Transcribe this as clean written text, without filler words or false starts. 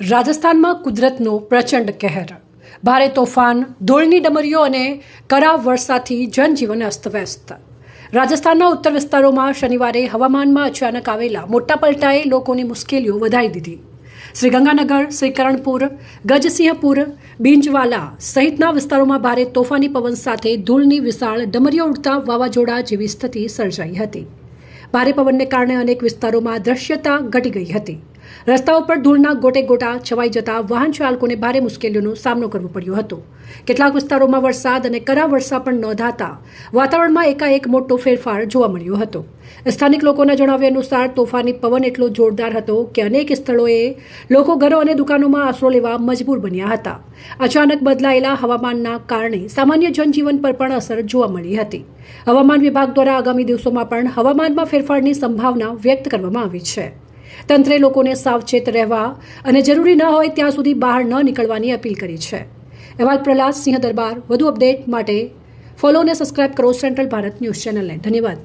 રાજસ્થાનમાં કુદરતનો પ્રચંડ કહેર, ભારે તોફાન, ધૂળની ડમરીઓ અને કરા વર્ષાથી જનજીવન અસ્તવ્યસ્ત. રાજસ્થાનના ઉત્તર વિસ્તારોમાં શનિવારે હવામાનમાં અચાનક આવેલા મોટા પલટાએ લોકોની મુશ્કેલીઓ વધારી દીધી. શ્રી ગંગાનગર, શ્રી કરણપુર, ગજસિંહપુર, બીંજવાલા સહિતના વિસ્તારોમાં ભારે તોફાની પવન સાથે ધૂળની વિશાળ ડમરીઓ ઉડતા વાવાઝોડા જેવી સ્થિતિ સર્જાઈ હતી. ભારે પવનને કારણે અનેક વિસ્તારોમાં દ્રશ્યતા ઘટી ગઈ હતી. રસ્તાઓ પર ધૂળના ગોટે ગોટા છવાઈ જતા વાહન ચાલકોને ભારે મુશ્કેલીઓનો સામનો કરવો પડ્યો હતો. કેટલાક વિસ્તારોમાં વરસાદ અને કરા વર્ષા પણ નોંધાતા વાતાવરણમાં એકાએક મોટો ફેરફાર જોવા મળ્યો હતો. સ્થાનિક લોકોના જણાવ્યા અનુસાર તોફાની પવન એટલો જોરદાર હતો કે અનેક સ્થળોએ લોકો ઘરો અને દુકાનોમાં આશરો લેવા મજબૂર બન્યા હતા. અચાનક બદલાયેલા હવામાનના કારણે સામાન્ય જનજીવન પર પણ અસર જોવા મળી હતી. હવામાન વિભાગ દ્વારા આગામી દિવસોમાં પણ હવામાનમાં ફેરફારની સંભાવના વ્યક્ત કરવામાં આવી છે. તંત્રે લોકોને સાવચેત રહેવા અને જરૂરી ન હોય ત્યાં સુધી બહાર ન નીકળવાની અપીલ કરી છે. અહેવાલ પ્રહલાદ સિંહ દરબાર. વધુ અપડેટ માટે ફોલો અને સબસ્ક્રાઇબ કરો સેન્ટ્રલ ભારત ન્યૂઝ ચેનલને. ધન્યવાદ.